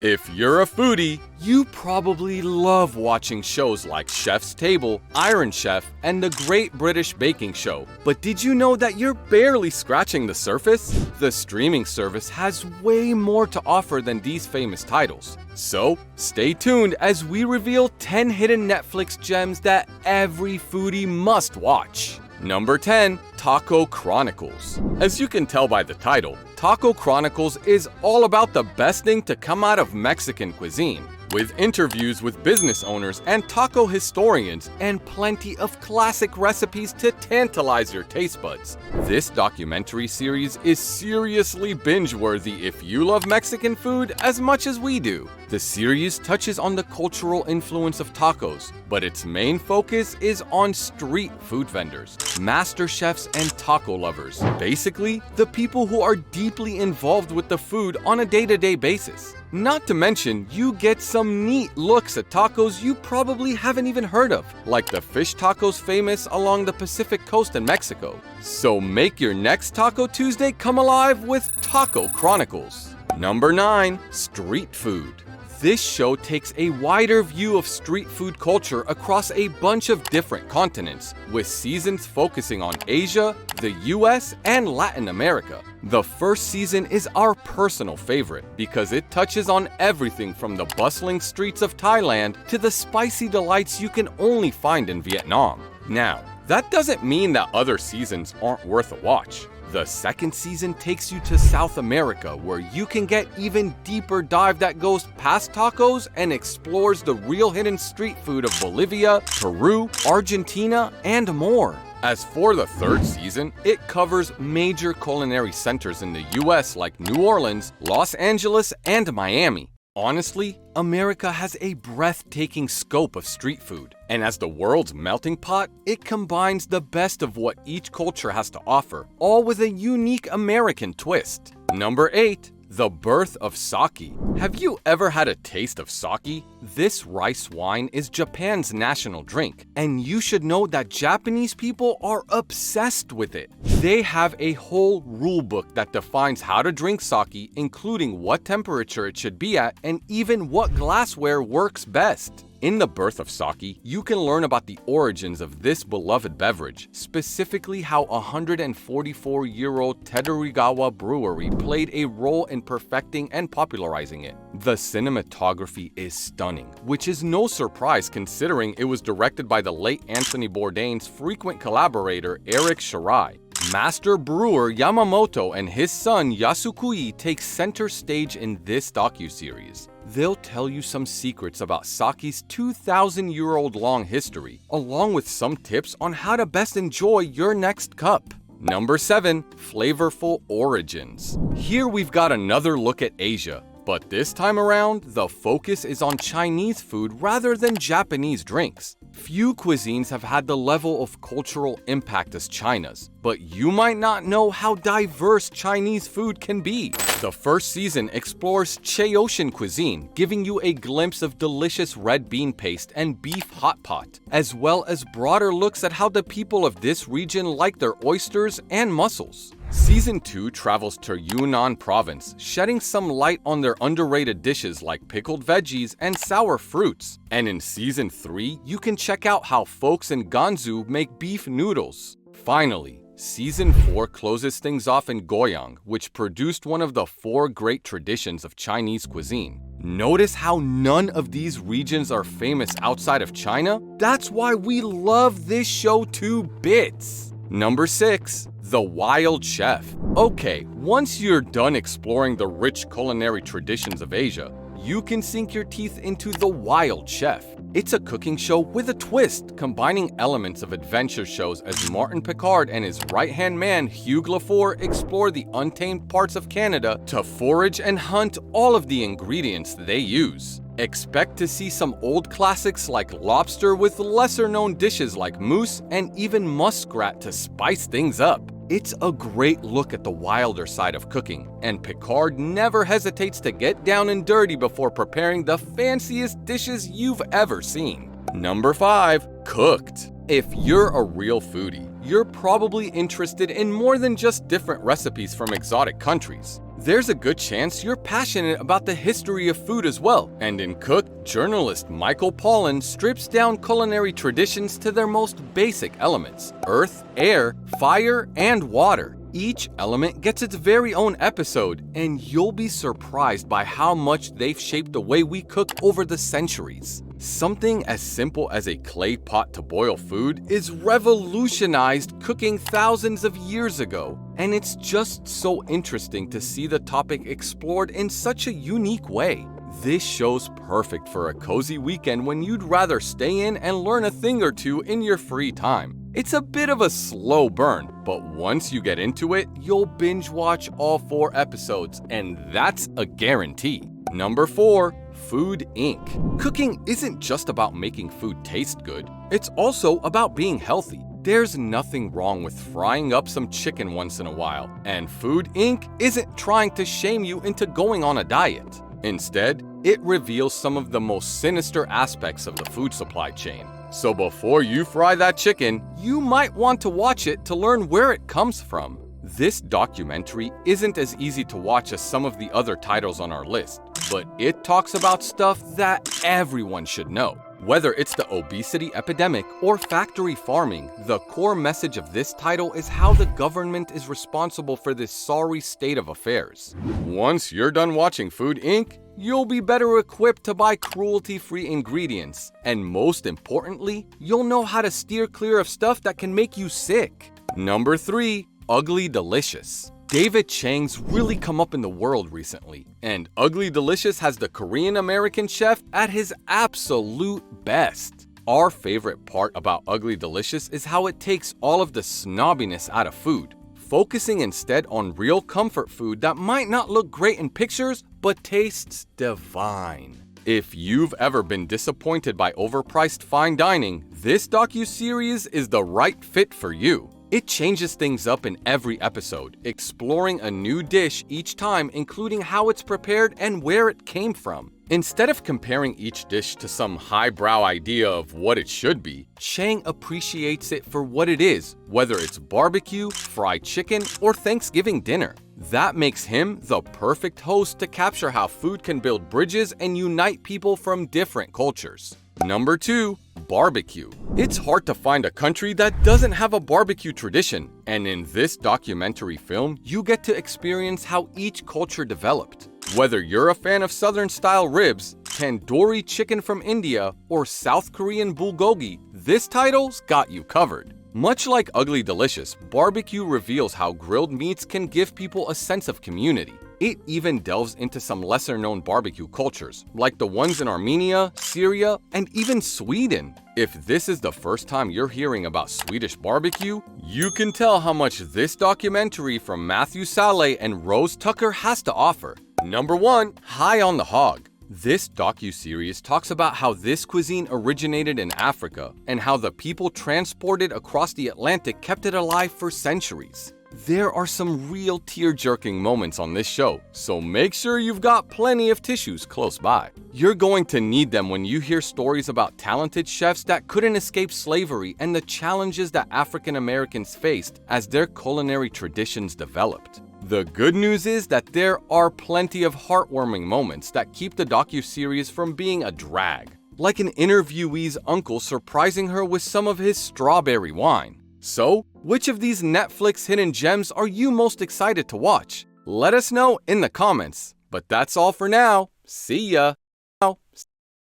If you're a foodie, you probably love watching shows like Chef's Table, Iron Chef, and The Great British Baking Show. But did you know that you're barely scratching the surface? The streaming service has way more to offer than these famous titles. So, stay tuned as we reveal 10 hidden Netflix gems that every foodie must watch. Number 10. Taco Chronicles. As you can tell by the title, Taco Chronicles is all about the best thing to come out of Mexican cuisine, with interviews with business owners and taco historians and plenty of classic recipes to tantalize your taste buds. This documentary series is seriously binge-worthy if you love Mexican food as much as we do. The series touches on the cultural influence of tacos, but its main focus is on street food vendors, master chefs, and taco lovers. Basically, the people who are deeply involved with the food on a day-to-day basis. Not to mention, you get some neat looks at tacos you probably haven't even heard of, like the fish tacos famous along the Pacific coast in Mexico. So make your next Taco Tuesday come alive with Taco Chronicles. Number 9. Street Food. This show takes a wider view of street food culture across a bunch of different continents, with seasons focusing on Asia, the US, and Latin America. The first season is our personal favorite because it touches on everything from the bustling streets of Thailand to the spicy delights you can only find in Vietnam. Now, that doesn't mean that other seasons aren't worth a watch. The second season takes you to South America, where you can get even deeper dive that goes past tacos and explores the real hidden street food of Bolivia, Peru, Argentina, and more. As for the third season, it covers major culinary centers in the US like New Orleans, Los Angeles, and Miami. Honestly, America has a breathtaking scope of street food, and as the world's melting pot, it combines the best of what each culture has to offer, all with a unique American twist. Number 8. The birth of sake. Have you ever had a taste of sake? This rice wine is Japan's national drink, and you should know that Japanese people are obsessed with it. They have a whole rule book that defines how to drink sake, including what temperature it should be at and even what glassware works best. In The Birth of Sake, you can learn about the origins of this beloved beverage, specifically how 144-year-old Tedorigawa Brewery played a role in perfecting and popularizing it. The cinematography is stunning, which is no surprise considering it was directed by the late Anthony Bourdain's frequent collaborator Eric Shirai. Master brewer Yamamoto and his son Yasukui take center stage in this docuseries. They'll tell you some secrets about sake's 2,000-year-old long history, along with some tips on how to best enjoy your next cup. Number 7. Flavorful Origins. Here we've got another look at Asia, but this time around, the focus is on Chinese food rather than Japanese drinks. Few cuisines have had the level of cultural impact as China's, but you might not know how diverse Chinese food can be. The first season explores Chaotian cuisine, giving you a glimpse of delicious red bean paste and beef hot pot, as well as broader looks at how the people of this region like their oysters and mussels. Season 2 travels to Yunnan province, shedding some light on their underrated dishes like pickled veggies and sour fruits. And in Season 3, you can check out how folks in Gansu make beef noodles. Finally, Season 4 closes things off in Goyang, which produced one of the 4 great traditions of Chinese cuisine. Notice how none of these regions are famous outside of China? That's why we love this show to bits! Number 6. The Wild Chef. Okay, once you're done exploring the rich culinary traditions of Asia, you can sink your teeth into The Wild Chef. It's a cooking show with a twist, combining elements of adventure shows as Martin Picard and his right-hand man, Hugh Lafleur, explore the untamed parts of Canada to forage and hunt all of the ingredients they use. Expect to see some old classics like lobster with lesser-known dishes like moose and even muskrat to spice things up. It's a great look at the wilder side of cooking, and Picard never hesitates to get down and dirty before preparing the fanciest dishes you've ever seen. Number 5. Cooked. If you're a real foodie, you're probably interested in more than just different recipes from exotic countries. there's a good chance you're passionate about the history of food as well. And in Cook, journalist Michael Pollan strips down culinary traditions to their most basic elements: earth, air, fire, and water. Each element gets its very own episode, and you'll be surprised by how much they've shaped the way we cook over the centuries. Something as simple as a clay pot to boil food is revolutionized cooking thousands of years ago, and it's just so interesting to see the topic explored in such a unique way. This show's perfect for a cozy weekend when you'd rather stay in and learn a thing or two in your free time. It's a bit of a slow burn, but once you get into it, you'll binge watch all 4 episodes, and that's a guarantee. Number 4. Food Inc. Cooking isn't just about making food taste good, it's also about being healthy. There's nothing wrong with frying up some chicken once in a while, and Food Inc. isn't trying to shame you into going on a diet. Instead, it reveals some of the most sinister aspects of the food supply chain. So before you fry that chicken, you might want to watch it to learn where it comes from. This documentary isn't as easy to watch as some of the other titles on our list, but it talks about stuff that everyone should know. Whether it's the obesity epidemic or factory farming, the core message of this title is how the government is responsible for this sorry state of affairs. Once you're done watching Food Inc., you'll be better equipped to buy cruelty-free ingredients, and most importantly, you'll know how to steer clear of stuff that can make you sick. Number 3. Ugly Delicious. David Chang's really come up in the world recently, and Ugly Delicious has the Korean-American chef at his absolute best. Our favorite part about Ugly Delicious is how it takes all of the snobbiness out of food, focusing instead on real comfort food that might not look great in pictures, but tastes divine. If you've ever been disappointed by overpriced fine dining, this docuseries is the right fit for you. It changes things up in every episode, exploring a new dish each time, including how it's prepared and where it came from. Instead of comparing each dish to some highbrow idea of what it should be, Chang appreciates it for what it is, whether it's barbecue, fried chicken, or Thanksgiving dinner. That makes him the perfect host to capture how food can build bridges and unite people from different cultures. Number 2. Barbecue. It's hard to find a country that doesn't have a barbecue tradition, and in this documentary film, you get to experience how each culture developed. Whether you're a fan of Southern-style ribs, tandoori chicken from India, or South Korean bulgogi, this title's got you covered. Much like Ugly Delicious, barbecue reveals how grilled meats can give people a sense of community. It even delves into some lesser-known barbecue cultures, like the ones in Armenia, Syria, and even Sweden. If this is the first time you're hearing about Swedish barbecue, you can tell how much this documentary from Matthew Saleh and Rose Tucker has to offer. Number 1. High on the Hog. This docuseries talks about how this cuisine originated in Africa and how the people transported across the Atlantic kept it alive for centuries. There are some real tear-jerking moments on this show, so make sure you've got plenty of tissues close by. You're going to need them when you hear stories about talented chefs that couldn't escape slavery and the challenges that African Americans faced as their culinary traditions developed. The good news is that there are plenty of heartwarming moments that keep the docuseries from being a drag, like an interviewee's uncle surprising her with some of his strawberry wine. So, which of these Netflix hidden gems are you most excited to watch? Let us know in the comments. But that's all for now. See ya!